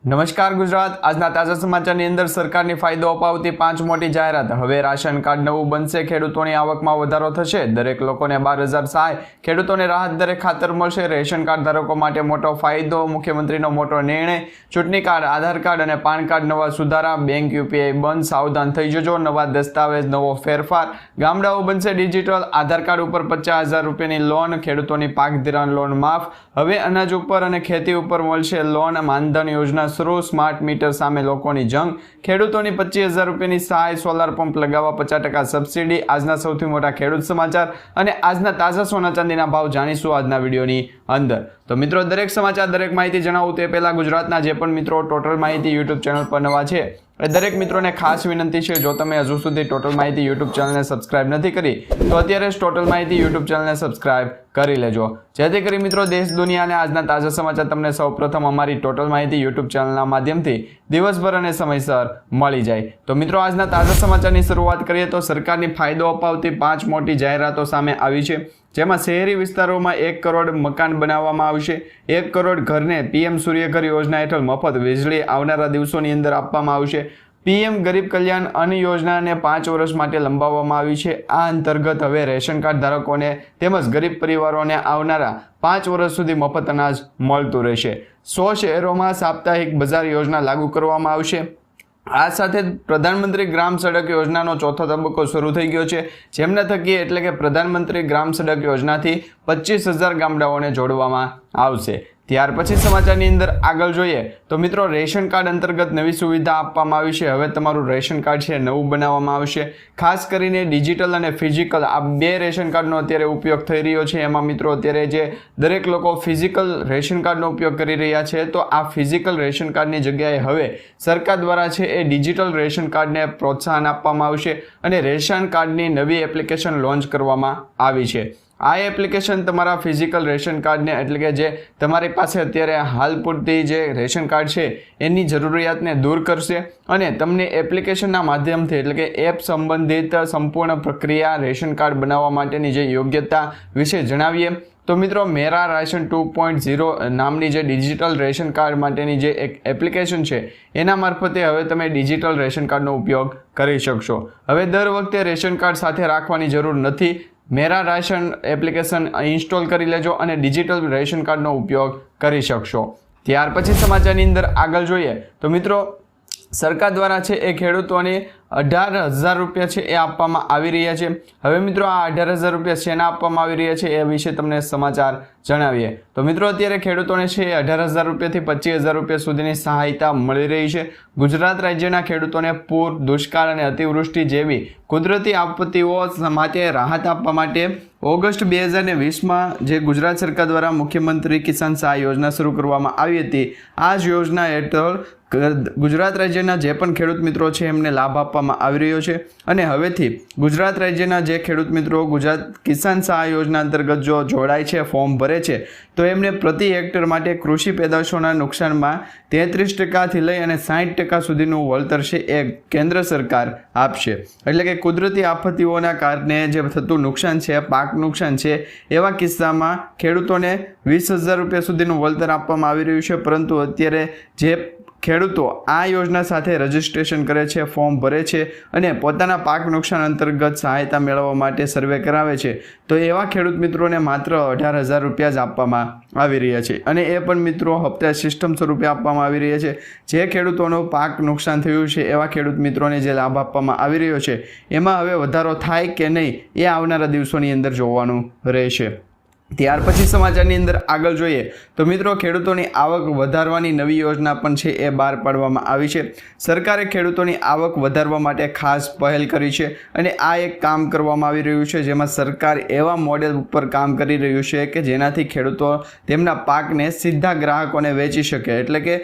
નમસ્કાર ગુજરાત આજના તાજા સમાચારની અંદર સરકારની ફાયદો અપાવતી 5 મોટી જાહેરાત। હવે રાશન કાર્ડ નવું બનશે, ખેડૂતોની આવકમાં વધારો થશે, દરેક લોકોને 12,000 સહાય, ખેડૂતોને રાહત દરે ખાતર મળશે, રેશન કાર્ડ ધારકો માટે મોટો ફાયદો, મુખ્યમંત્રીનો મોટો નિર્ણય, ચૂંટણી કાર્ડ, આધાર કાર્ડ અને પાન કાર્ડ નવા સુધારા, બેંક યુપીઆઈ બંધ, સાવધાન થઈ જજો, નવા દસ્તાવેજ, નવો ફેરફાર, ગામડાઓ બનશે ડિજિટલ, આધાર કાર્ડ ઉપર 50,000 રૂપિયાની લોન, ખેડૂતોની પાક ધિરાણ લોન માફ, હવે અનાજ ઉપર અને ખેતી ઉપર મળશે લોન, માનધન યોજના શરૂ, સ્માર્ટ મીટર સામે લોકોની જંગ, ખેડૂતોની 25,000 રૂપિયાની સહાય, સોલાર પંપ લગાવવા 50% સબસિડી। આજના સૌથી મોટા ખેડૂત સમાચાર અને આજના તાજા સોના ચાંદીના ભાવ જાણીશું આજના વિડીયોની અંદર। તો મિત્રો, દરેક સમાચાર દરેક માહિતી જણાવું તે પહેલા ગુજરાતના જે પણ મિત્રો ટોટલ માહિતી યુટ્યુબ ચેનલ પર નવા છે એ દરેક મિત્રોને ખાસ વિનંતી છે, જો તમે હજુ સુધી ટોટલ માહિતી યુટ્યુબ ચેનલને સબસ્ક્રાઇબ નથી કરી તો અત્યારે જ ટોટલ માહિતી યુટ્યુબ ચેનલને સબસ્ક્રાઇબ કરી લેજો, જેથી કરી મિત્રો દેશ દુનિયા અને આજના તાજા સમાચાર તમને સૌપ્રથમ અમારી ટોટલ માહિતી યુટ્યુબ ચેનલના માધ્યમથી દિવસભર અને સમયસર મળી જાય। તો મિત્રો, આજના તાજા સમાચારની શરૂઆત કરીએ તો સરકારની ફાયદો અપાવતી 5 મોટી જાહેરાતો સામે આવી છે, જેમાં શહેરી વિસ્તારોમાં 1 કરોડ મકાન બનાવવામાં આવશે, 1 કરોડ ઘરને પીએમ સૂર્યઘર યોજના હેઠળ મફત વીજળી આવનારા દિવસોની અંદર આપવામાં આવશે। પીએમ ગરીબ કલ્યાણ અન્ન યોજનાને 5 વર્ષ માટે લંબાવવામાં આવી છે। આ અંતર્ગત હવે રેશન કાર્ડ ધારકોને તેમજ ગરીબ પરિવારોને આવનારા 5 વર્ષ સુધી મફત અનાજ મળતું રહેશે। 100 શહેરોમાં સાપ્તાહિક બજાર યોજના લાગુ કરવામાં આવશે। આ સાથે પ્રધાનમંત્રી ગ્રામ સડક યોજનાનો ચોથો તબક્કો શરૂ થઈ ગયો છે, જેમના થકી એટલે કે પ્રધાનમંત્રી ગ્રામ સડક યોજનાથી 25,000 ગામડાઓને જોડવામાં આવશે। ત્યાર પછી સમાચારની અંદર આગળ જોઈએ તો મિત્રો, રેશન કાર્ડ અંતર્ગત નવી સુવિધા આપવામાં આવી છે। હવે તમારું રેશન કાર્ડ છે નવું બનાવવામાં આવશે, ખાસ કરીને ડિજિટલ અને ફિઝિકલ આ 2 રેશન કાર્ડનો અત્યારે ઉપયોગ થઈ રહ્યો છે। એમાં મિત્રો અત્યારે જે દરેક લોકો ફિઝિકલ રેશન કાર્ડનો ઉપયોગ કરી રહ્યા છે, તો આ ફિઝિકલ રેશન કાર્ડની જગ્યાએ હવે સરકાર દ્વારા છે એ ડિજિટલ રેશન કાર્ડને પ્રોત્સાહન આપવામાં આવશે અને રેશન કાર્ડની નવી એપ્લિકેશન લોન્ચ કરવામાં આવી છે। આ એપ્લિકેશન તમારા ફિઝિકલ રેશન કાર્ડને એટલે કે જે તમારી પાસે અત્યારે હાલ પૂરતી જે રેશન કાર્ડ છે એની જરૂરિયાતને દૂર કરશે અને તમને એપ્લિકેશનના માધ્યમથી એટલે કે એપ સંબંધિત સંપૂર્ણ પ્રક્રિયા રેશન કાર્ડ બનાવવા માટેની જે યોગ્યતા વિશે જણાવીએ તો મિત્રો, મેરા રાશન 2.0 નામની જે ડિજિટલ રેશન કાર્ડ માટેની જે એક એપ્લિકેશન છે એના મારફતે હવે તમે ડિજિટલ રેશન કાર્ડનો ઉપયોગ કરી શકશો। હવે દર વખતે રેશન કાર્ડ સાથે રાખવાની જરૂર નથી, મેરા રાશન એપ્લિકેશન ઇન્સ્ટોલ કરી લેજો અને ડિજિટલ રેશન કાર્ડનો ઉપયોગ કરી શકશો। ત્યાર પછી સમાચારની અંદર આગળ જોઈએ તો મિત્રો, સરકાર દ્વારા છે એ ખેડૂતોને 18,000 રૂપિયા છે એ આપવામાં આવી રહ્યા છે। હવે મિત્રો, આ 18,000 રૂપિયા શેના આપવામાં આવી રહ્યા છે એ વિશે તમને સમાચાર જણાવીએ તો મિત્રો, અત્યારે ખેડૂતોને છે એ 18,000 રૂપિયાથી 25,000 રૂપિયા સુધીની સહાયતા મળી રહી છે। ગુજરાત રાજ્યના ખેડૂતોને પૂર, દુષ્કાળ અને અતિવૃષ્ટિ જેવી કુદરતી આપત્તિઓ માટે રાહત આપવા માટે ઓગસ્ટ 2020માં જે ગુજરાત સરકાર દ્વારા મુખ્યમંત્રી કિસાન સહાય યોજના શરૂ કરવામાં આવી હતી, આ જ યોજના હેઠળ ગુજરાત રાજ્યના જે પણ ખેડૂત મિત્રો છે એમને લાભ આપવામાં આવી રહ્યો છે અને હવેથી ગુજરાત રાજ્યના જે ખેડૂત મિત્રો ગુજરાત કિસાન સહાય યોજના અંતર્ગત જો જોડાય છે, ફોર્મ ભરે છે, તો એમને પ્રતિ હેક્ટર માટે કૃષિ પેદાશોના નુકસાનમાં 33% લઈ અને 60% સુધીનું વળતર છે એ કેન્દ્ર સરકાર આપશે। એટલે કે કુદરતી આફતીઓના કારણે જે થતું નુકસાન છે, પાક નુકસાન છે, એવા કિસ્સામાં ખેડૂતોને 20,000 રૂપિયા સુધીનું વળતર આપવામાં આવી રહ્યું છે। પરંતુ અત્યારે જે ખેડૂતો આ યોજના સાથે રજીસ્ટ્રેશન કરે છે, ફોર્મ ભરે છે અને પોતાના પાક નુકસાન અંતર્ગત સહાયતા મેળવવા માટે સર્વે કરાવે છે, તો એવા ખેડૂત મિત્રોને માત્ર 18,000 રૂપિયા જ આપવામાં આવી રહ્યા છે અને એ પણ મિત્રો હપ્તા સિસ્ટમ સ્વરૂપે આપવામાં આવી રહ્યા છે। જે ખેડૂતોનો પાક નુકસાન થયું છે એવા ખેડૂત મિત્રોને જે લાભ આપવામાં આવી રહ્યો છે એમાં હવે વધારો થાય કે નહીં એ આવનારા દિવસોની અંદર જોવાનું રહેશે। ત્યાર પછી સમાચારની અંદર આગળ જોઈએ તો મિત્રો, ખેડૂતોની આવક વધારવાની નવી યોજના પણ છે એ બહાર પાડવામાં આવી છે। સરકારે ખેડૂતોની આવક વધારવા માટે ખાસ પહેલ કરી છે અને આ એક કામ કરવામાં આવી રહ્યું છે, જેમાં સરકાર એવા મોડેલ ઉપર કામ કરી રહ્યું છે કે જેનાથી ખેડૂતો તેમના પાકને સીધા ગ્રાહકોને વેચી શકે, એટલે કે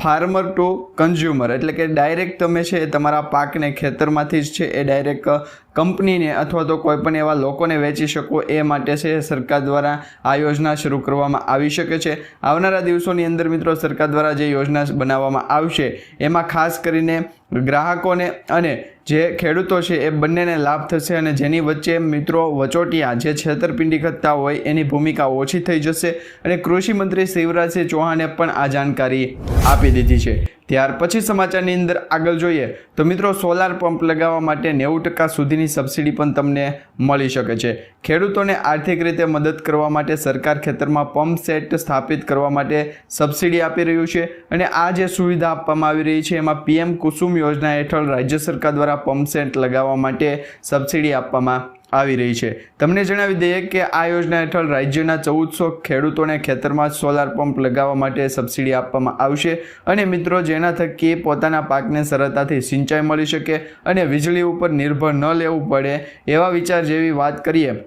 ફાર્મર ટુ કન્ઝ્યુમર, એટલે કે ડાયરેક્ટ તમે છે તમારા પાકને ખેતરમાંથી જ છે એ ડાયરેક્ટ કંપનીને અથવા તો કોઈ પણ એવા લોકોને વેચી શકો એ માટે છે સરકાર દ્વારા આ યોજના શરૂ કરવામાં આવી શકે છે। આવનારા દિવસોની અંદર મિત્રો, સરકાર દ્વારા જે યોજના બનાવવામાં આવશે એમાં ખાસ કરીને ગ્રાહકોને અને જે ખેડૂતો છે એ બંનેને લાભ થશે અને જેની વચ્ચે મિત્રો વચોટિયા જે છેતરપિંડી કરતા હોય એની ભૂમિકા ઓછી થઈ જશે અને કૃષિ મંત્રી શિવરાજસિંહ ચૌહાણે પણ આ જાણકારી આપી દીધી છે। ત્યાર પછી સમાચારની અંદર આગળ જોઈએ તો મિત્રો સોલાર પંપ લગાવવા માટે 90% સુધીની સબસિડી પણ તમને મળી શકે છે। ખેડૂતોને આર્થિક રીતે મદદ કરવા માટે સરકાર ખેતરમાં પંપ સેટ સ્થાપિત કરવા માટે સબસિડી આપી રહ્યું છે અને આ જે સુવિધા આપવામાં આવી રહી છે એમાં PM કુસુમ યોજના હેઠળ રાજ્ય સરકાર દ્વારા પંપ સેટ લગાવવા માટે સબસિડી આપવામાં આવી રહી છે। તમને જણાવી દઈએ કે આ યોજના હેઠળ રાજ્યના 1400 ખેડૂતોને ખેતરમાં સોલાર પંપ લગાવવા માટે સબસિડી આપવામાં આવશે અને મિત્રો જેના થકી પોતાના પાકને સરળતાથી સિંચાઈ મળી શકે અને વીજળી ઉપર નિર્ભર ન લેવું પડે એવા વિચાર જેવી વાત કરીએ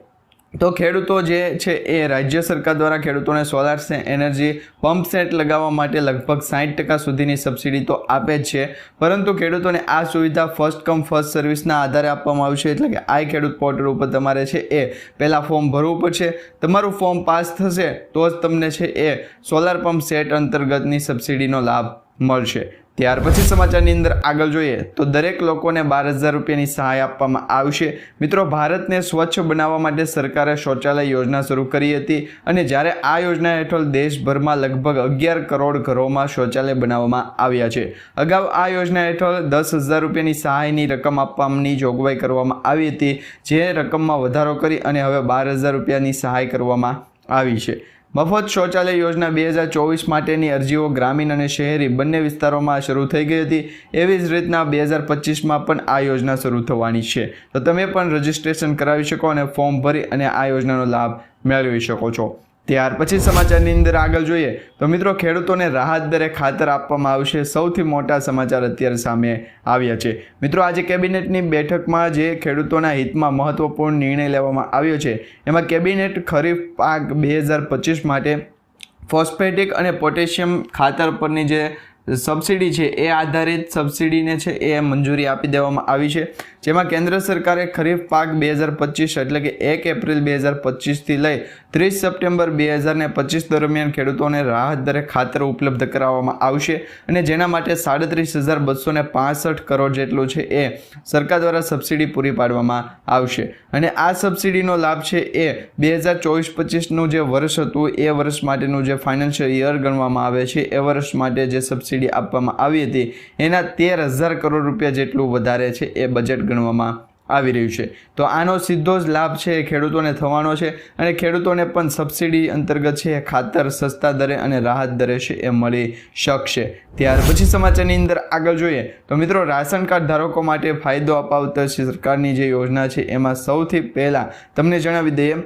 તો ખેડૂતો જે છે એ રાજ્ય સરકાર દ્વારા ખેડૂતોને સોલાર એનર્જી પંપ સેટ લગાવવા માટે લગભગ 60% સુધીની સબસિડી તો આપે જ છે, પરંતુ ખેડૂતોને આ સુવિધા ફર્સ્ટ કમ ફર્સ્ટ સર્વિસના આધારે આપવામાં આવશે। એટલે કે આ ખેડૂત પોર્ટલ ઉપર તમારે છે એ પહેલાં ફોર્મ ભરવું પડશે, તમારું ફોર્મ પાસ થશે તો જ તમને છે એ સોલાર પંપ સેટ અંતર્ગતની સબસિડીનો લાભ મળશે। ત્યાર પછી સમાચારની અંદર આગળ જોઈએ તો દરેક લોકોને 12,000 રૂપિયાની સહાય આપવામાં આવશે। મિત્રો ભારતને સ્વચ્છ બનાવવા માટે સરકારે શૌચાલય યોજના શરૂ કરી હતી અને જ્યારે આ યોજના હેઠળ દેશભરમાં લગભગ 11 કરોડ ઘરોમાં શૌચાલય બનાવવામાં આવ્યા છે। અગાઉ આ યોજના હેઠળ 10,000 રૂપિયાની સહાયની રકમ આપવાની જોગવાઈ કરવામાં આવી હતી, જે રકમમાં વધારો કરી અને હવે 12,000 રૂપિયાની સહાય કરવામાં આવી છે। મફત શૌચાલય યોજના 2024 માટેની અરજીઓ ગ્રામીણ અને શહેરી બંને વિસ્તારોમાં શરૂ થઈ ગઈ હતી। એવી જ રીતના 2025માં પણ આ યોજના શરૂ થવાની છે, તો તમે પણ રજીસ્ટ્રેશન કરાવી શકો અને ફોર્મ ભરી અને આ યોજનાનો લાભ મેળવી શકો છો। ત્યાર પછી સમાચારની અંદર આગળ જોઈએ તો મિત્રો ખેડૂતોને રાહત દરે ખાતર આપવામાં આવશે। સૌથી મોટા સમાચાર અત્યારે સામે આવ્યા છે। મિત્રો આજે કેબિનેટની બેઠકમાં જે ખેડૂતોના હિતમાં મહત્વપૂર્ણ નિર્ણય લેવામાં આવ્યો છે એમાં કેબિનેટ ખરીફ પાક 2025 માટે ફોસ્ફેટિક અને પોટેશિયમ ખાતર પરની જે સબસિડી છે એ આધારિત સબસિડીને છે એ મંજૂરી આપી દેવામાં આવી છે, જેમાં કેન્દ્ર સરકારે ખરીફ પાક 2025 એટલે કે 1 એપ્રિલ 2025થી લઈ 30 સપ્ટેમ્બર 2025 દરમિયાન ખેડૂતોને રાહત દરે ખાતર ઉપલબ્ધ કરાવવામાં આવશે અને જેના માટે 37,265 કરોડ જેટલું છે એ સરકાર દ્વારા સબસિડી પૂરી પાડવામાં આવશે અને આ સબસિડીનો લાભ છે એ 2024-25નું જે વર્ષ હતું એ વર્ષ માટેનું જે ફાઇનાન્શિયલ યર ગણવામાં આવે છે એ વર્ષ માટે જે સબસિડી આપવામાં આવી હતી એના 13,000 કરોડ રૂપિયા જેટલું વધારે છે એ બજેટ ગણવામાં આવી રહ્યું છે। તો આનો સીધો જ લાભ છે એ ખેડૂતોને થવાનો છે અને ખેડૂતોને પણ સબસિડી અંતર્ગત છે ખાતર સસ્તા દરે અને રાહત દરે છે એ મળી શકશે। ત્યાર પછી સમાચારની અંદર આગળ જોઈએ તો મિત્રો રાશન કાર્ડ ધારકો માટે ફાયદો અપાવતા સરકારની જે યોજના છે એમાં સૌથી પહેલાં તમને જણાવી દઈએ,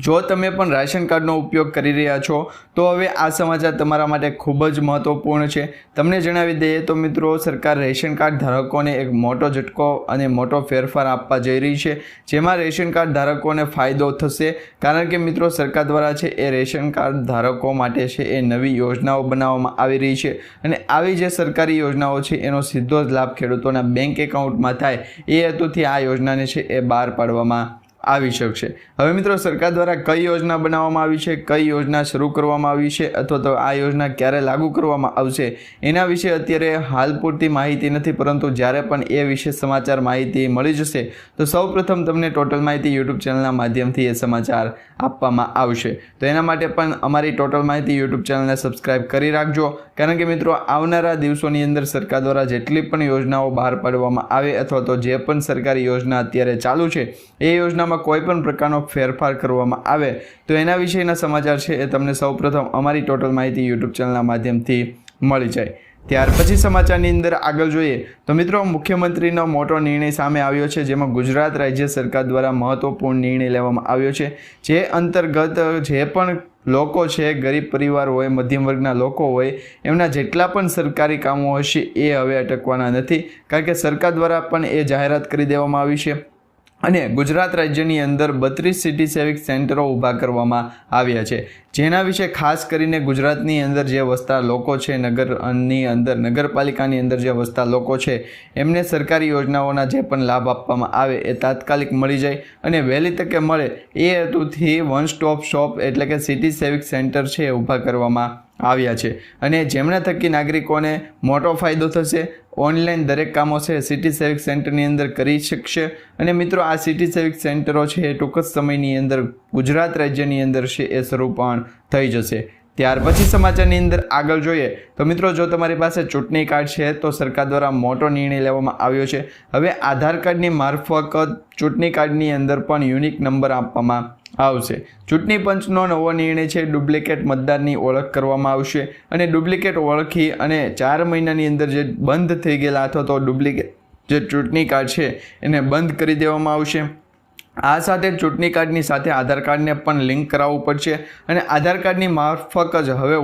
જો તમે પણ રાશન કાર્ડનો ઉપયોગ કરી રહ્યા છો તો હવે આ સમાચાર તમારા માટે ખૂબ જ મહત્વપૂર્ણ છે। તમને જણાવી દઈએ તો મિત્રો સરકાર રેશન કાર્ડ ધારકોને એક મોટો ઝટકો અને મોટો ફેરફાર આપવા જઈ રહી છે, જેમાં રેશન કાર્ડ ધારકોને ફાયદો થશે, કારણ કે મિત્રો સરકાર દ્વારા છે એ રેશન કાર્ડ ધારકો માટે છે એ નવી યોજનાઓ બનાવવામાં આવી રહી છે અને આવી જે સરકારી યોજનાઓ છે એનો સીધો જ લાભ ખેડૂતોના બેંક એકાઉન્ટમાં થાય એ હેતુથી આ યોજનાને છે એ બહાર પાડવામાં આવી શકશે। હવે મિત્રો સરકાર દ્વારા કઈ યોજના બનાવવામાં આવી છે, કઈ યોજના શરૂ કરવામાં આવી છે અથવા તો આ યોજના ક્યારે લાગુ કરવામાં આવશે એના વિશે અત્યારે હાલ પૂરતી માહિતી નથી, પરંતુ જ્યારે પણ એ વિશે સમાચાર માહિતી મળી જશે તો સૌપ્રથમ તમને ટોટલ માહિતી યુટ્યુબ ચેનલના માધ્યમથી એ સમાચાર આપવામાં આવશે। તો એના માટે પણ અમારી ટોટલ માહિતી યુટ્યુબ ચેનલને સબસ્ક્રાઈબ કરી રાખજો, કારણ કે મિત્રો આવનારા દિવસોની અંદર સરકાર દ્વારા જેટલી પણ યોજનાઓ બહાર પાડવામાં આવે અથવા તો જે પણ સરકારી યોજના અત્યારે ચાલુ છે એ યોજના કોઈ પણ પ્રકારનો ફેરફાર કરવામાં આવે તો એના વિશેના સમાચાર છે એ તમને સૌપ્રથમ અમારી ટોટલ માહિતી યુટ્યુબ ચેનલના માધ્યમથી મળી જાય। ત્યાર પછી સમાચારની અંદર આગળ જોઈએ તો મિત્રો મુખ્યમંત્રીનો મોટો નિર્ણય સામે આવ્યો છે, જેમાં ગુજરાત રાજ્ય સરકાર દ્વારા મહત્વપૂર્ણ નિર્ણય લેવામાં આવ્યો છે, જે અંતર્ગત જે પણ લોકો છે, ગરીબ પરિવાર હોય, મધ્યમ વર્ગના લોકો હોય, એમના જેટલા પણ સરકારી કામો હશે એ હવે અટકવાના નથી, કારણ કે સરકાર દ્વારા પણ એ જાહેરાત કરી દેવામાં આવી છે અને ગુજરાત રાજ્યની અંદર 32 સિટી સેવિક સેન્ટરો ઊભા કરવામાં આવ્યા છે, જેના વિશે ખાસ કરીને ગુજરાતની અંદર જે વસતા લોકો છે, નગરની અંદર નગરપાલિકાની અંદર જે વસતા લોકો છે એમને સરકારી યોજનાઓના જે પણ લાભ આપવામાં આવે એ તાત્કાલિક મળી જાય અને વહેલી તકે મળે એ હેતુથી વન સ્ટોપ શોપ એટલે કે સિટી સેવિક સેન્ટર છે ઊભા કરવામાં આવ્યા છે અને જેમના થકી નાગરિકોને મોટો ફાયદો થશે. ઓનલાઈન દરેક કામો છે સિટી સેવિક સેન્ટરની અંદર કરી શકશે અને મિત્રો આ સિટી સેવિક સેન્ટરો છે એ ટૂંક જ સમયની અંદર ગુજરાત રાજ્યની અંદર છે એ શરૂ પણ થઈ જશે. ત્યાર પછી સમાચારની અંદર આગળ જોઈએ તો મિત્રો જો તમારી પાસે ચૂંટણી કાર્ડ છે તો સરકાર દ્વારા મોટો નિર્ણય લેવામાં આવ્યો છે. હવે આધાર કાર્ડની મારફત ચૂંટણી કાર્ડની અંદર પણ યુનિક નંબર આપવામાં આવશે. ચૂંટણી પંચનો નવો નિર્ણય છે ડુપ્લિકેટ મતદારની ઓળખ કરવામાં આવશે અને ડુપ્લિકેટ ઓળખી અને 4 મહિનાની અંદર જે બંધ થઈ ગયેલા અથવા તો ડુપ્લિકેટ જે ચૂંટણી કાર્ડ છે એને બંધ કરી દેવામાં આવશે. આ સાથે ચૂંટણી કાર્ડની સાથે આધાર કાર્ડને પણ લિંક કરાવવું પડશે અને આધાર કાર્ડની મારફત જ હવે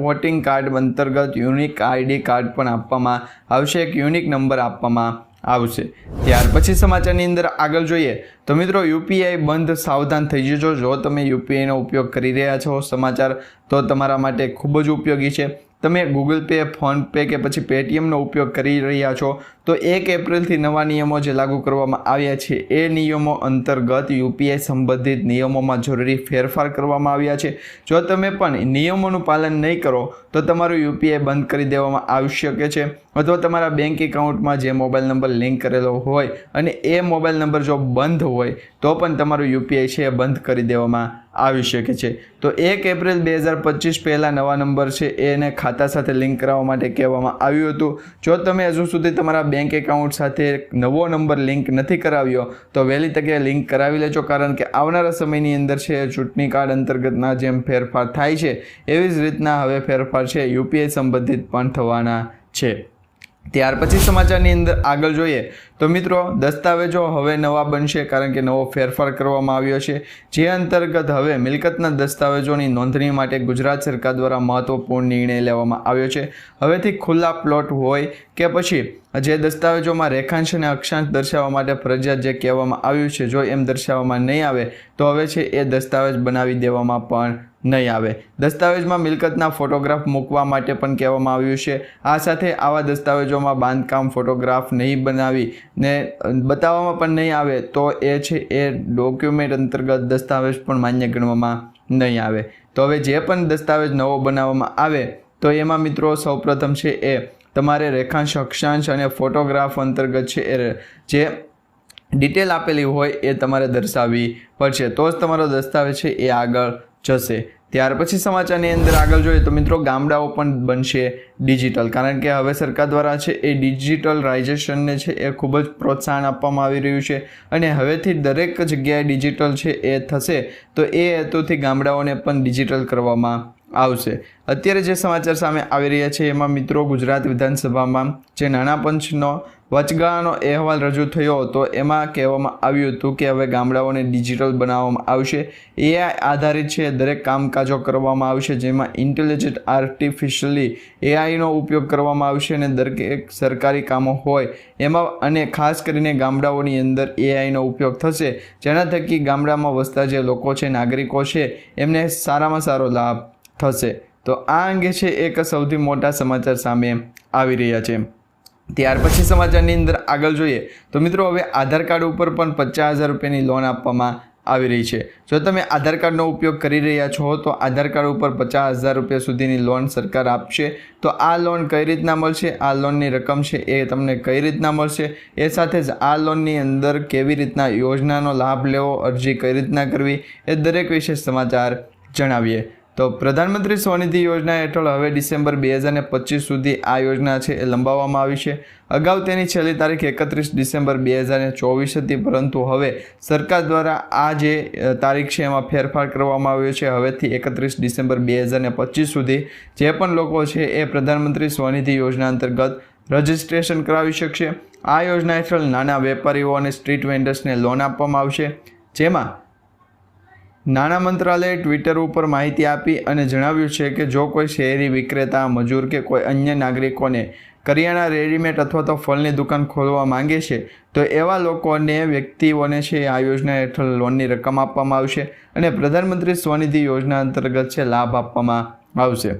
વોટિંગ કાર્ડ અંતર્ગત યુનિક આઈડી કાર્ડ પણ આપવામાં આવશે, એક યુનિક નંબર આપવામાં આવશે. ત્યાર પછી સમાચારની અંદર આગળ જોઈએ તો મિત્રો યુપીઆઈ બંધ, સાવધાન થઈ જજો. જો તમે યુપીઆઈનો ઉપયોગ કરી રહ્યા છો સમાચાર તો તમારા માટે ખૂબ જ ઉપયોગી છે. તમે ગૂગલ પે, ફોનપે કે પછી પેટીએમનો ઉપયોગ કરી રહ્યા છો તો 1 એપ્રિલથી નવા નિયમો જે લાગુ કરવામાં આવ્યા છે એ નિયમો અંતર્ગત યુપીઆઈ સંબંધિત નિયમોમાં જરૂરી ફેરફાર કરવામાં આવ્યા છે. જો તમે પણ નિયમોનું પાલન નહીં કરો તો તમારું યુપીઆઈ બંધ કરી દેવામાં આવી શકે છે અથવા તમારા બેંક એકાઉન્ટમાં જે મોબાઈલ નંબર લિંક કરેલો હોય અને એ મોબાઈલ નંબર જો બંધ હોય તો પણ તમારું યુપીઆઈ છે એ બંધ કરી દેવામાં આવી શકે છે. તો 1 એપ્રિલ 2025 પહેલાં નવા નંબર છે એને ખાતા સાથે લિંક કરાવવા માટે કહેવામાં આવ્યું હતું. જો તમે હજુ સુધી તમારા બેંક એકાઉન્ટ સાથે નવો નંબર લિંક નથી કરાવ્યો તો વહેલી તકે લિંક કરાવી લેજો, કારણ કે આવનારા સમયની અંદર છે ચૂંટણી કાર્ડ અંતર્ગતના જેમ ફેરફાર થાય છે એવી જ રીતના હવે ફેરફાર છે યુપીઆઈ સંબંધિત પણ થવાના છે. ત્યાર પછી સમાચારની અંદર આગળ જોઈએ તો મિત્રો દસ્તાવેજો હવે નવા બનશે, કારણ કે નવો ફેરફાર કરવામાં આવ્યો છે જે અંતર્ગત હવે મિલકતના દસ્તાવેજોની નોંધણી માટે ગુજરાત સરકાર દ્વારા મહત્વપૂર્ણ નિર્ણય લેવામાં આવ્યો છે. હવેથી ખુલ્લા પ્લોટ હોય કે પછી જે દસ્તાવેજોમાં રેખાંશ અને અક્ષાંશ દર્શાવવા માટે ફરજિયાત જે કહેવામાં આવ્યું છે, જો એમ દર્શાવવામાં નહીં આવે તો હવે છે એ દસ્તાવેજ બનાવી દેવામાં પણ નહીં આવે. દસ્તાવેજમાં મિલકતના ફોટોગ્રાફ મૂકવા માટે પણ કહેવામાં આવ્યું છે. આ સાથે આવા દસ્તાવેજોમાં બાંધકામ ફોટોગ્રાફ નહીં બનાવી ને બતાવવામાં પણ નહીં આવે તો એ છે એ ડોક્યુમેન્ટ અંતર્ગત દસ્તાવેજ પણ માન્ય ગણવામાં નહીં આવે. તો હવે જે પણ દસ્તાવેજ નવો બનાવવામાં આવે તો એમાં મિત્રો સૌપ્રથમ છે એ તમારે રેખાંશ, અક્ષાંશ અને ફોટોગ્રાફ અંતર્ગત છે એ જે ડિટેલ આપેલી હોય એ તમારે દર્શાવવી પડશે, તો જ તમારો દસ્તાવેજ છે એ આગળ જશે. ત્યાર પછી સમાચારની અંદર આગળ જોઈએ તો મિત્રો ગામડાઓ પણ બનશે ડિજિટલ, કારણ કે હવે સરકાર દ્વારા છે એ ડિજિટલાઇઝેશનને છે એ ખૂબ જ પ્રોત્સાહન આપવામાં આવી રહ્યું છે અને હવેથી દરેક જગ્યાએ ડિજિટલ છે એ થશે. તો એ હેતુથી ગામડાઓને પણ ડિજિટલ કરવામાં આવશે. અત્યારે જે સમાચાર સામે આવી રહ્યા છે એમાં મિત્રો ગુજરાત વિધાનસભામાં જે નાણાં પંચનો વચગાળાનો અહેવાલ રજૂ થયો તો એમાં કહેવામાં આવ્યું હતું કે હવે ગામડાઓને ડિજિટલ બનાવવામાં આવશે. એઆઈ આધારિત છે દરેક કામકાજો કરવામાં આવશે, જેમાં ઇન્ટેલિજન્ટ આર્ટિફિશિયલી એઆઈનો ઉપયોગ કરવામાં આવશે અને દરેક સરકારી કામો હોય એમાં અને ખાસ કરીને ગામડાઓની અંદર એઆઈનો ઉપયોગ થશે, જેના થકી ગામડામાં વસતા જે લોકો છે, નાગરિકો છે, એમને સારામાં સારો લાભ થશે. તો આ અંગે છે એક સૌથી મોટા સમાચાર સામે આવી રહ્યા છે. ત્યાર પછી સમાચારની અંદર આગળ જોઈએ તો મિત્રો હવે આધાર કાર્ડ ઉપર પણ 50,000 રૂપિયાની લોન આપવામાં આવી રહી છે. જો તમે આધાર કાર્ડનો ઉપયોગ કરી રહ્યા છો તો આધાર કાર્ડ ઉપર 50,000 રૂપિયા સુધીની લોન સરકાર આપશે. તો આ લોન કઈ રીતના મળશે, આ લોનની રકમ છે એ તમને કઈ રીતના મળશે, એ સાથે જ આ લોનની અંદર કેવી રીતના યોજનાનો લાભ લેવો, અરજી કઈ રીતના કરવી, એ દરેક વિશે સમાચાર જણાવીએ. તો પ્રધાનમંત્રી સ્વનિધિ યોજના હેઠળ હવે ડિસેમ્બર 2025 સુધી આ યોજના છે એ લંબાવવામાં આવી છે. અગાઉ તેની છેલ્લી તારીખ 31 ડિસેમ્બર 2024 હતી, પરંતુ હવે સરકાર દ્વારા આ જે તારીખ છે એમાં ફેરફાર કરવામાં આવ્યો છે. હવેથી 31 ડિસેમ્બર 2025 સુધી જે પણ લોકો છે એ પ્રધાનમંત્રી સ્વનિધિ યોજના અંતર્ગત રજિસ્ટ્રેશન કરાવી શકશે. આ યોજના હેઠળ નાના વેપારીઓ અને સ્ટ્રીટ વેન્ડર્સને લોન આપવામાં આવશે, જેમાં નાણાં મંત્રાલયે ટ્વિટર ઉપર માહિતી આપી અને જણાવ્યું છે કે જો કોઈ શહેરી વિક્રેતા, મજૂર કે કોઈ અન્ય નાગરિકોને કરિયાણા, રેડીમેડ અથવા તો ફળની દુકાન ખોલવા માંગે છે તો એવા લોકોને, વ્યક્તિઓને છે આ યોજના હેઠળ લોનની રકમ આપવામાં આવશે અને પ્રધાનમંત્રી સ્વનિધિ યોજના અંતર્ગત છે લાભ આપવામાં આવશે.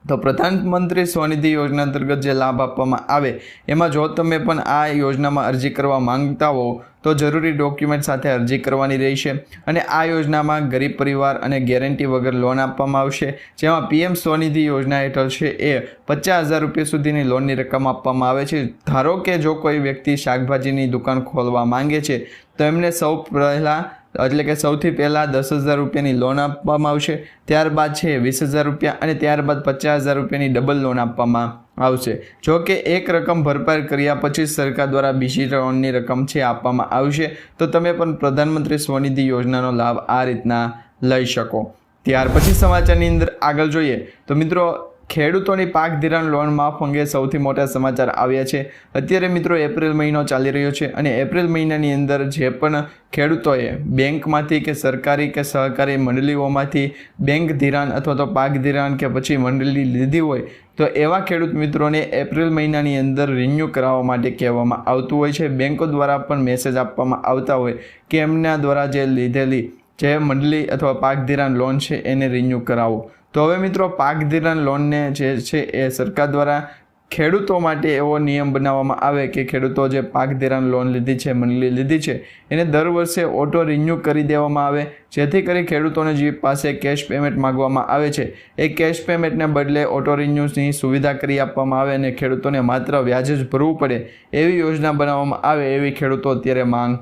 તો પ્રધાનમંત્રી સ્વનિધિ યોજના અંતર્ગત જે લાભ આપવામાં આવે એમાં જો તમે પણ આ યોજનામાં અરજી કરવા માંગતા હો તો જરૂરી ડોક્યુમેન્ટ સાથે અરજી કરવાની રહેશે અને આ યોજનામાં ગરીબ પરિવાર અને ગેરંટી વગર લોન આપવામાં આવશે, જેમાં પીએમ સ્વનિધિ યોજના હેઠળ છે એ 50,000 રૂપિયા સુધીની લોનની રકમ આપવામાં આવે છે. ધારો કે જો કોઈ વ્યક્તિ શાકભાજીની દુકાન ખોલવા માંગે છે તો એમને સૌથી પહેલાં 10,000 રૂપિયાની લોન આપવામાં આવશે, ત્યારબાદ છે 20,000 રૂપિયા અને ત્યારબાદ 50,000 રૂપિયાની ડબલ લોન આપવામાં આવશે. જો કે એક રકમ ભરપાઈ કર્યા પછી સરકાર દ્વારા બીજી લોનની રકમ છે આપવામાં આવશે. તો તમે પણ પ્રધાનમંત્રી સ્વનિધિ યોજનાનો લાભ આ રીતના લઈ શકો. ત્યાર પછી સમાચારની અંદર આગળ જોઈએ તો મિત્રો ખેડૂતોની પાક ધિરાણ લોન માફ અંગે સૌથી મોટા સમાચાર આવ્યા છે. અત્યારે મિત્રો એપ્રિલ મહિનો ચાલી રહ્યો છે અને એપ્રિલ મહિનાની અંદર જે પણ ખેડૂતોએ બેંકમાંથી કે સરકારી કે સહકારી મંડળીઓમાંથી બેંક ધિરાણ અથવા તો પાક ધિરાણ કે પછી મંડળી લીધી હોય તો એવા ખેડૂત મિત્રોને એપ્રિલ મહિનાની અંદર રિન્યૂ કરાવવા માટે કહેવામાં આવતું હોય છે. બેંકો દ્વારા પણ મેસેજ આપવામાં આવતા હોય કે એમના દ્વારા જે લીધેલી જે મંડળી અથવા પાક ધિરાણ લોન છે એને રિન્યૂ કરાવો. તો હવે મિત્રો પાક ધિરાણ લોનને જે છે એ સરકાર દ્વારા ખેડૂતો માટે એવો નિયમ બનાવવામાં આવે કે ખેડૂતો જે પાક ધિરાણ લોન લીધી છે, મંડળી લીધી છે એને દર વર્ષે ઓટો રિન્યૂ કરી દેવામાં આવે, જેથી કરી ખેડૂતોને જે પાસે કેશ પેમેન્ટ માગવામાં આવે છે એ કેશ પેમેન્ટને બદલે ઓટો રિન્યૂની સુવિધા કરી આપવામાં આવે અને ખેડૂતોને માત્ર વ્યાજ જ ભરવું પડે એવી યોજના બનાવવામાં આવે એવી ખેડૂતો અત્યારે માંગ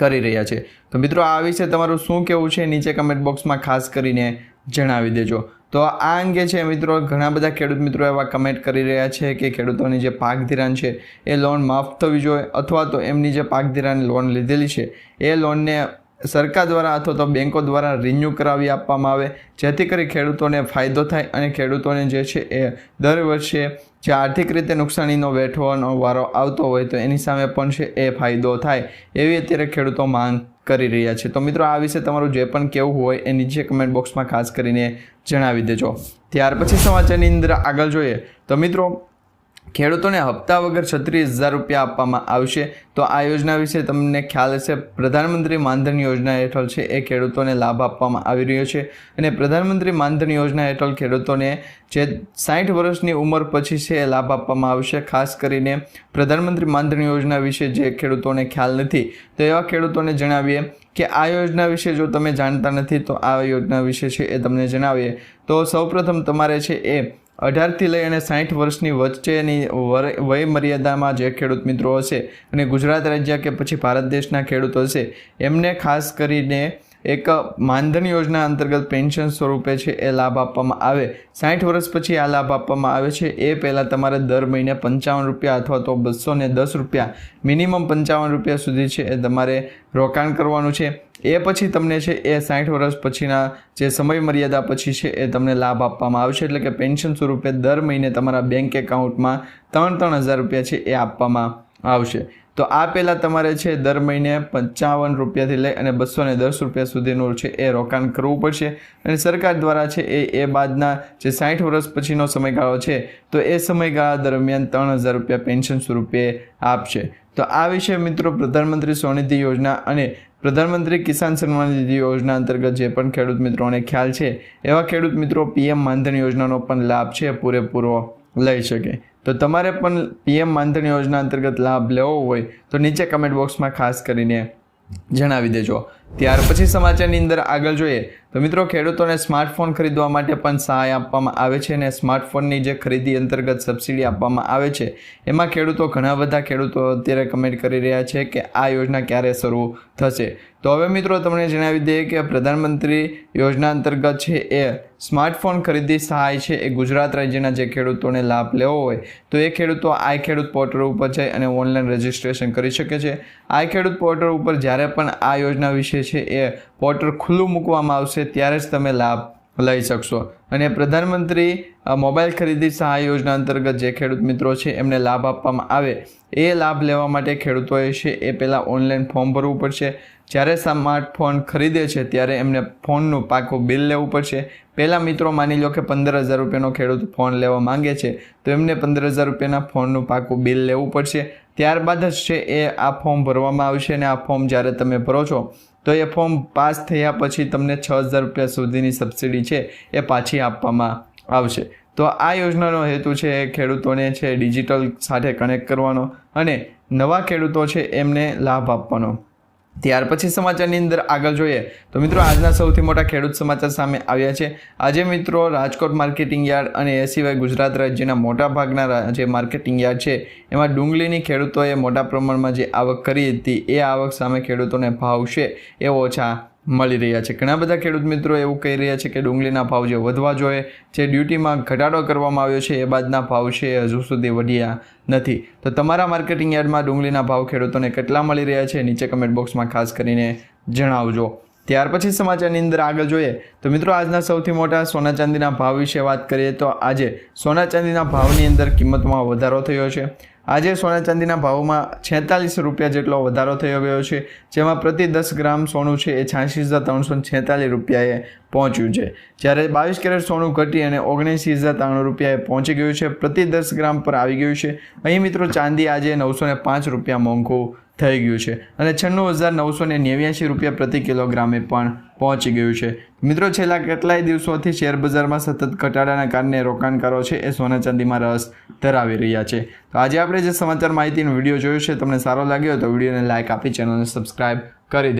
કરી રહ્યા છે. તો મિત્રો આ વિશે તમારું શું કહેવું છે નીચે કમેન્ટ બોક્સમાં ખાસ કરીને જણાવી દેજો. તો આ અંગે છે મિત્રો ઘણા બધા ખેડૂત મિત્રો એવા કમેન્ટ કરી રહ્યા છે કે ખેડૂતોની જે પાક ધિરાણ છે એ લોન માફ થવી જોઈએ અથવા તો એમની જે પાક ધિરાણ લોન લીધેલી છે એ લોનને સરકાર દ્વારા અથવા તો બેંકો દ્વારા રિન્યૂ કરાવી આપવામાં આવે, જેથી કરી ખેડૂતોને ફાયદો થાય અને ખેડૂતોને જે છે એ દર વર્ષે જે આર્થિક રીતે નુકસાનીનો વેઠવાનો વારો આવતો હોય તો એની સામે પણ છે એ ફાયદો થાય એવી અત્યારે ખેડૂતો માંગ કરી રહ્યા છે. તો મિત્રો આ વિશે તમારું જે પણ કહેવું હોય એ નીચે કમેન્ટ બોક્સમાં ખાસ કરીને જણાવી દેજો. ત્યાર પછી સમાચારની અંદર આગળ જોઈએ તો મિત્રો ખેડૂતોને હપ્તા વગર 36,000 રૂપિયા આપવામાં આવશે. તો આ યોજના વિશે તમને ખ્યાલ હશે, પ્રધાનમંત્રી માનધન યોજના હેઠળ છે એ ખેડૂતોને લાભ આપવામાં આવી રહ્યો છે અને પ્રધાનમંત્રી માનધન યોજના હેઠળ ખેડૂતોને જે 60 વર્ષની ઉંમર પછી છે એ લાભ આપવામાં આવશે. ખાસ કરીને પ્રધાનમંત્રી માનધન યોજના વિશે જે ખેડૂતોને ખ્યાલ નથી તો એવા ખેડૂતોને જણાવીએ કે આ યોજના વિશે જો તમે જાણતા નથી તો આ યોજના વિશે છે એ તમને જણાવીએ. તો સૌપ્રથમ તમારે છે એ 18થી લઈ અને 60 વર્ષની વચ્ચેની વય મર્યાદામાં જે ખેડૂત મિત્રો હશે અને ગુજરાત રાજ્ય કે પછી ભારત દેશના ખેડૂતો હશે એમને ખાસ કરીને એક માનધન યોજના અંતર્ગત પેન્શન સ્વરૂપે છે એ લાભ આપવામાં આવે. 60 વર્ષ પછી આ લાભ આપવામાં આવે છે. એ પહેલાં તમારે દર મહિને 55 રૂપિયા અથવા તો 210 રૂપિયા મિનિમમ 55 રૂપિયા સુધી છે એ તમારે રોકાણ કરવાનું છે. એ પછી તમને છે એ 60 વર્ષ પછીના જે સમય મર્યાદા પછી છે એ તમને લાભ આપવામાં આવશે, એટલે કે પેન્શન સ્વરૂપે દર મહિને તમારા બેંક એકાઉન્ટમાં 3,000 રૂપિયા છે એ આપવામાં આવશે. તો આ પહેલાં તમારે છે દર મહિને 55 રૂપિયાથી લઈ અને 210 રૂપિયા સુધીનું છે એ રોકાણ કરવું પડશે અને સરકાર દ્વારા છે એ બાદના જે 60 વર્ષ પછીનો સમયગાળો છે તો એ સમયગાળા દરમિયાન 3,000 રૂપિયા પેન્શન સ્વરૂપે આપશે. તો આ વિશે મિત્રો પ્રધાનમંત્રી સ્વનિધિ યોજના અને પ્રધાનમંત્રી કિસાન સન્માન નિધિ યોજના અંતર્ગત જે પણ ખેડૂત મિત્રોને ખ્યાલ છે એવા ખેડૂત મિત્રો પીએમ માનધન યોજનાનો પણ લાભ છે પૂરેપૂરો લઈ શકે. તો તમારે પણ પીએમ માનધન યોજના અંતર્ગત લાભ લેવો હોય તો નીચે કમેન્ટ બોક્સમાં ખાસ કરીને જણાવી દેજો. ત્યાર પછી સમાચારની અંદર આગળ જોઈએ તો મિત્રો ખેડૂતોને સ્માર્ટફોન ખરીદવા માટે પણ સહાય આપવામાં આવે છે અને સ્માર્ટફોનની જે ખરીદી અંતર્ગત સબસિડી આપવામાં આવે છે એમાં ઘણા બધા ખેડૂતો અત્યારે કમેન્ટ કરી રહ્યા છે કે આ યોજના ક્યારે શરૂ થશે. તો હવે મિત્રો તમને જણાવી દઈએ કે પ્રધાનમંત્રી યોજના અંતર્ગત છે એ સ્માર્ટફોન ખરીદી સહાય છે એ ગુજરાત રાજ્યના જે ખેડૂતોને લાભ લેવો હોય તો એ ખેડૂતો આઈ ખેડૂત પોર્ટલ ઉપર જઈ અને ઓનલાઈન રજિસ્ટ્રેશન કરી શકે છે. આઈ ખેડૂત પોર્ટલ ઉપર જ્યારે પણ આ યોજના વિશે છે એ પોર્ટલ ખુલ્લું મૂકવામાં આવશે ત્યારે જ તમે લાભ લઈ શકશો. અને પ્રધાનમંત્રી મોબાઈલ ખરીદી સહાય યોજના અંતર્ગત જે ખેડૂત મિત્રો છે એમને લાભ આપવામાં આવે એ લાભ લેવા માટે ખેડૂતોએ છે એ પહેલાં ઓનલાઈન ફોર્મ ભરવું પડશે. જ્યારે સ્માર્ટફોન ખરીદે છે ત્યારે એમને ફોનનું પાકું બિલ લેવું પડશે. પહેલાં મિત્રો માની લો કે 15,000 રૂપિયાનો ખેડૂત ફોન લેવા માંગે છે તો એમને 15,000 રૂપિયાના ફોનનું પાકું બિલ લેવું પડશે. ત્યારબાદ જ છે એ આ ફોર્મ ભરવામાં આવશે અને આ ફોર્મ જ્યારે તમે ભરો છો તો એ ફોર્મ પાસ થયા પછી તમને 6,000 રૂપિયા સુધીની સબસિડી છે એ પાછી આપવામાં આવશે. તો આ યોજનાનો હેતુ છે ખેડૂતોને છે ડિજિટલ સાથે કનેક્ટ કરવાનો અને નવા ખેડૂતો છે એમને લાભ આપવાનો. ત્યાર પછી સમાચારની અંદર આગળ જોઈએ તો મિત્રો આજના સૌથી મોટા ખેડૂત સમાચાર સામે આવ્યા છે. આજે મિત્રો રાજકોટ માર્કેટિંગ યાર્ડ અને એ સિવાય ગુજરાત રાજ્યના મોટા ભાગના જે માર્કેટિંગ યાર્ડ છે એમાં ડુંગળીની ખેડૂતોએ મોટા પ્રમાણમાં જે આવક કરી હતી એ આવક સામે ખેડૂતોને ભાવ છે એ ઓછા મળી રહ્યા છે. ઘણા બધા ખેડૂત મિત્રો એવું કહી રહ્યા છે કે ડુંગળીના ભાવ જે વધવા જોઈએ, જે ડ્યુટીમાં ઘટાડો કરવામાં આવ્યો છે એ બાદના ભાવ છે હજુ સુધી વધ્યા નથી. તો તમારા માર્કેટિંગ યાર્ડમાં ડુંગળીના ભાવ ખેડૂતોને કેટલા મળી રહ્યા છે નીચે કમેન્ટ બોક્સમાં ખાસ કરીને જણાવજો. ત્યાર પછી સમાચારની અંદર આગળ જોઈએ તો મિત્રો આજના સૌથી મોટા સોના ચાંદીના ભાવ વિશે વાત કરીએ તો આજે સોના ચાંદીના ભાવની અંદર કિંમતમાં વધારો થયો છે. આજે સોના ચાંદીના ભાવમાં 46 રૂપિયા જેટલો વધારો થયો ગયો છે, જેમાં પ્રતિ 10 ગ્રામ સોનું છે એ 86,346 રૂપિયાએ પહોંચ્યું છે, જ્યારે 22 કેરેટ સોનું ઘટી અને 79,300 રૂપિયાએ પહોંચી ગયું છે, પ્રતિ 10 ગ્રામ પર આવી ગયું છે. અહીં મિત્રો ચાંદી આજે 905 રૂપિયા મોંઘું થઈ ગયું છે અને 96,989 રૂપિયા પ્રતિ કિલોગ્રામે પણ પહોંચી ગયું છે. મિત્રો છેલ્લા કેટલાય દિવસોથી શેર બજારમાં સતત ઘટાડાના કારણે રોકાણકારો છે એ સોના ચાંદીમાં રસ ધરાવી રહ્યા છે. તો આજે આપણે જે સમાચાર માહિતીનો વિડીયો જોયો છે તમને સારો લાગ્યો તો વિડીયોને લાઇક આપી ચેનલને સબસ્ક્રાઇબ કરી દે.